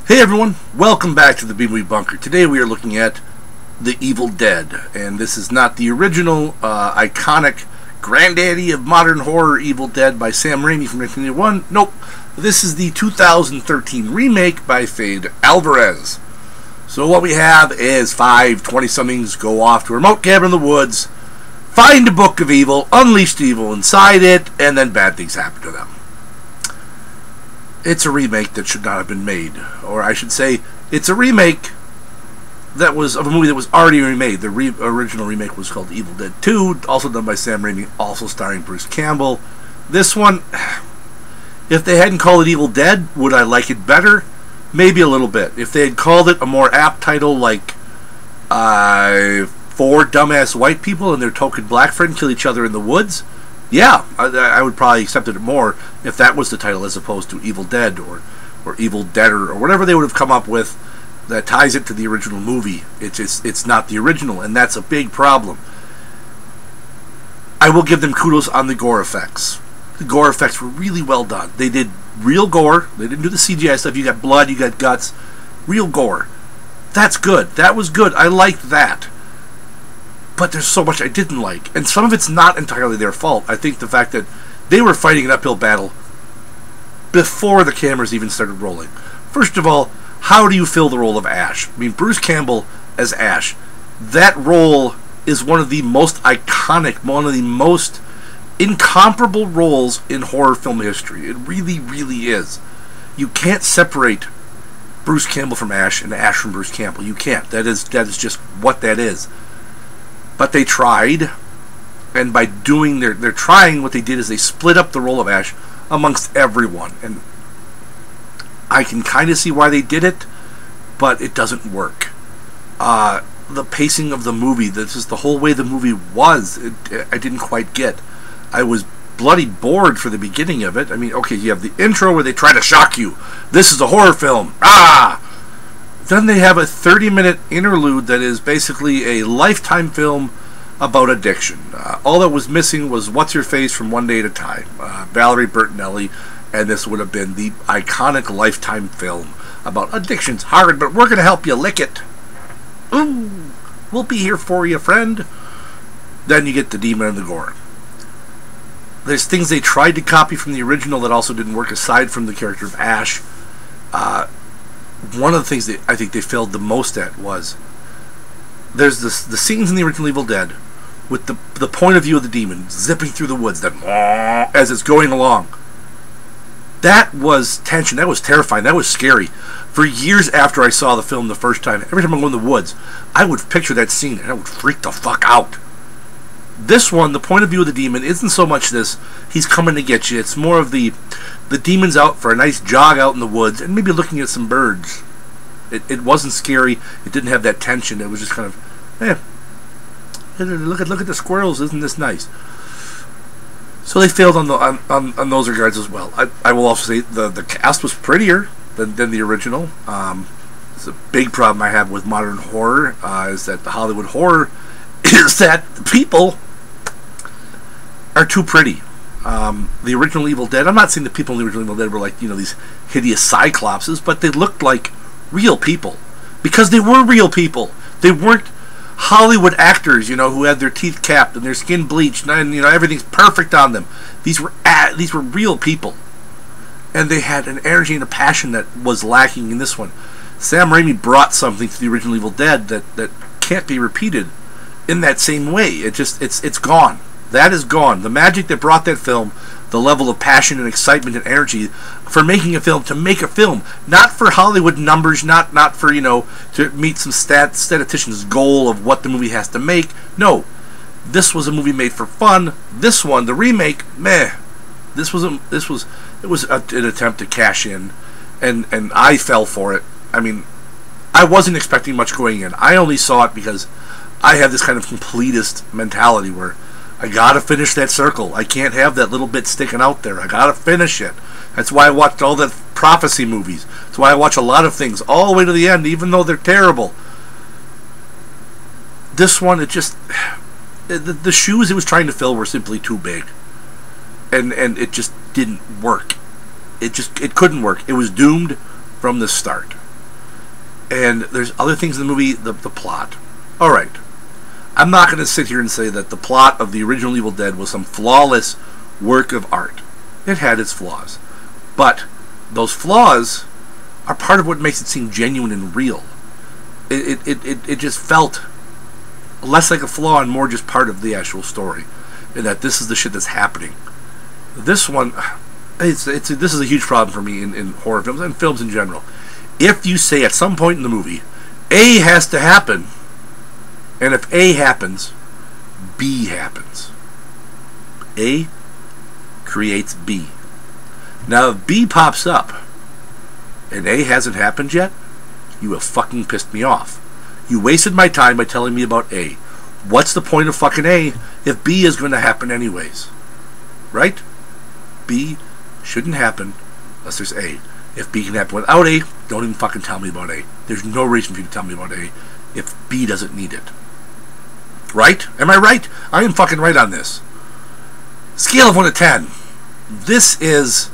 Hey everyone, welcome back to the B-Movie Bunker. Today we are looking at The Evil Dead, and this is not the original, iconic granddaddy of modern horror Evil Dead by Sam Raimi from 1981. Nope, this is the 2013 remake by Fede Alvarez. So what we have is 5 20-somethings go off to a remote cabin in the woods, find a book of evil, unleash the evil inside it, and then bad things happen to them. It's a remake that should not have been made. Or I should say, it's a remake that was of a movie that was already remade. The original remake was called Evil Dead 2, also done by Sam Raimi, also starring Bruce Campbell. This one, if they hadn't called it Evil Dead, would I like it better? Maybe a little bit. If they had called it a more apt title like 4 dumbass white people and their token black friend kill each other in the woods, yeah, I would probably accept it more if that was the title as opposed to Evil Dead or Evil Deader or whatever they would have come up with that ties it to the original movie. It's not the original, and that's a big problem. I will give them kudos on the gore effects. The gore effects were really well done. They did real gore. They didn't do the CGI stuff. You got blood, you got guts. Real gore. That's good. That was good. I liked that. But there's so much I didn't like. And some of it's not entirely their fault. I think the fact that they were fighting an uphill battle before the cameras even started rolling. First of all, how do you fill the role of Ash? I mean, Bruce Campbell as Ash. That role is one of the most iconic, one of the most incomparable roles in horror film history. It really, really is. You can't separate Bruce Campbell from Ash and Ash from Bruce Campbell. You can't. That is just what that is. But they tried, and by doing their trying, what they did is they split up the role of Ash amongst everyone. And I can kind of see why they did it, but it doesn't work. The pacing of the movie, this is the whole way the movie was, I didn't quite get. I was bloody bored for the beginning of it. I mean, okay, you have the intro where they try to shock you. This is a horror film. Ah! Then they have a 30-minute interlude that is basically a Lifetime film about addiction. All that was missing was What's-Your-Face from One Day at a Time, Valerie Bertinelli, and this would have been the iconic Lifetime film about addiction's hard, but we're going to help you lick it. Ooh, we'll be here for you, friend. Then you get the demon and the gore. There's things they tried to copy from the original that also didn't work, aside from the character of Ash. One of the things that I think they failed the most at was there's the scenes in the original Evil Dead with the point of view of the demon zipping through the woods as it's going along. That was tension. That was terrifying. That was scary. For years after I saw the film the first time, every time I go in the woods, I would picture that scene and I would freak the fuck out. This one, the point of view of the demon isn't so much this, he's coming to get you. It's more of the demon's out for a nice jog out in the woods and maybe looking at some birds. It wasn't scary. It didn't have that tension. It was just kind of, look at the squirrels. Isn't this nice? So they failed on those regards as well. I will also say the cast was prettier than the original. It's a big problem I have with modern horror, is that the Hollywood horror is that the people are too pretty. The original Evil Dead, I'm not saying the people in the original Evil Dead were like, these hideous cyclopses, but they looked like real people. Because they were real people. They weren't Hollywood actors, who had their teeth capped and their skin bleached and, everything's perfect on them. These were real people. And they had an energy and a passion that was lacking in this one. Sam Raimi brought something to the original Evil Dead that can't be repeated in that same way. It's gone. That is gone. The magic that brought that film, the level of passion and excitement and energy for making a film, to make a film, not for Hollywood numbers, not for, to meet some statistician's goal of what the movie has to make. No. This was a movie made for fun. This one, the remake, meh. It was an attempt to cash in, and I fell for it. I mean, I wasn't expecting much going in. I only saw it because I have this kind of completist mentality where I gotta finish that circle. I can't have that little bit sticking out there. I gotta finish it. That's why I watched all the prophecy movies. That's why I watch a lot of things all the way to the end, even though they're terrible. This one, the shoes it was trying to fill were simply too big. And it just didn't work. it couldn't work. It was doomed from the start. And there's other things in the movie, the plot. Alright. I'm not going to sit here and say that the plot of the original Evil Dead was some flawless work of art. It had its flaws. But those flaws are part of what makes it seem genuine and real. It just felt less like a flaw and more just part of the actual story. And that this is the shit that's happening. This one, this is a huge problem for me in horror films and films in general. If you say at some point in the movie, A has to happen, and if A happens, B happens. A creates B. Now if B pops up, and A hasn't happened yet, you have fucking pissed me off. You wasted my time by telling me about A. What's the point of fucking A if B is going to happen anyways? Right? B shouldn't happen unless there's A. If B can happen without A, don't even fucking tell me about A. There's no reason for you to tell me about A if B doesn't need it. Right? Am I right? I am fucking right on this. Scale of 1 to 10. This is...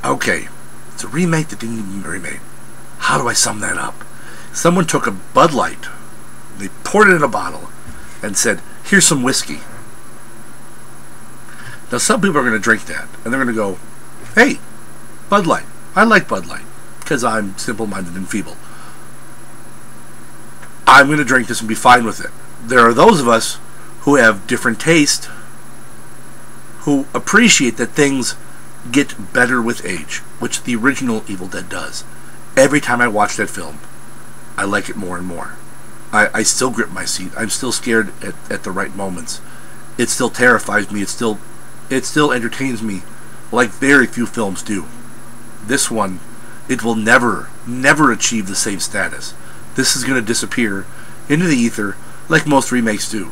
okay. It's a remake that didn't even remake. How do I sum that up? Someone took a Bud Light, they poured it in a bottle, and said, here's some whiskey. Now some people are going to drink that, and they're going to go, hey, Bud Light. I like Bud Light, because I'm simple-minded and feeble. I'm going to drink this and be fine with it. There are those of us who have different taste, who appreciate that things get better with age, which the original Evil Dead does. Every time I watch that film, I like it more and more. I still grip my seat. I'm still scared at the right moments. It still terrifies me. It still entertains me like very few films do. This one, it will never achieve the same status. This is going to disappear into the ether like most remakes do.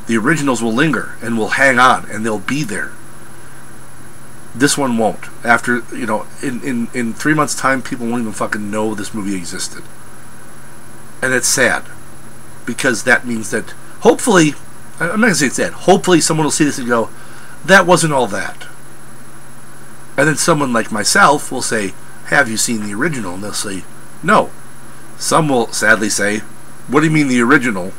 The originals will linger and will hang on and they'll be there. This one won't. After, in 3 months' time, people won't even fucking know this movie existed. And it's sad. Because that means that, hopefully, I'm not going to say it's sad, hopefully someone will see this and go, that wasn't all that. And then someone like myself will say, have you seen the original? And they'll say, no. Some will sadly say, what do you mean the original?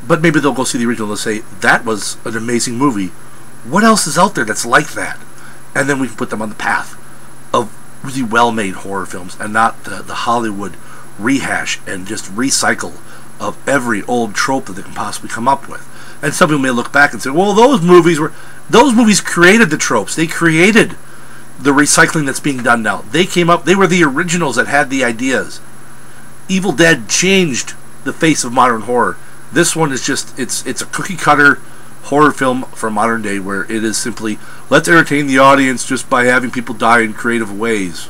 But maybe they'll go see the original and say, that was an amazing movie. What else is out there that's like that? And then we can put them on the path of really well-made horror films and not the Hollywood rehash and just recycle of every old trope that they can possibly come up with. And some people may look back and say, well, those movies created the tropes. They created the recycling that's being done now. They were the originals that had the ideas. Evil Dead changed the face of modern horror. This one is just, it's a cookie cutter horror film for modern day where it is simply, let's entertain the audience just by having people die in creative ways.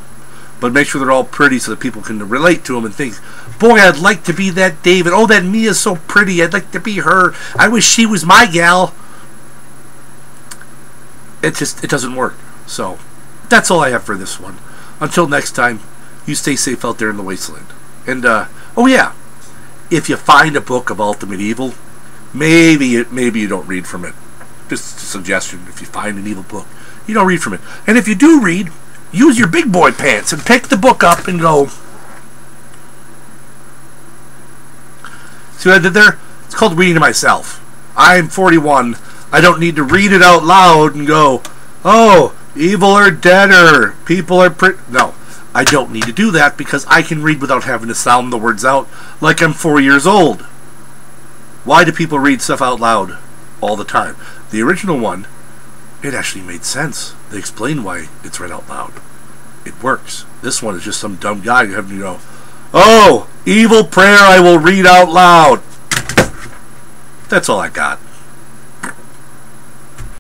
But make sure they're all pretty so that people can relate to them and think, boy, I'd like to be that David. Oh, that Mia's so pretty. I'd like to be her. I wish she was my gal. It doesn't work. So, that's all I have for this one. Until next time, you stay safe out there in the wasteland. And, oh yeah, if you find a book of Ultimate Evil, maybe you don't read from it. Just a suggestion. If you find an evil book, you don't read from it. And if you do read, use your big boy pants and pick the book up and go. See what I did there? It's called reading to myself. I'm 41. I don't need to read it out loud and go, oh, evil or deader. People are pretty. No, I don't need to do that because I can read without having to sound the words out like I'm 4 years old. Why do people read stuff out loud all the time? The original one, it actually made sense. They explain why it's read out loud. It works. This one is just some dumb guy having to go, oh, evil prayer I will read out loud. That's all I got.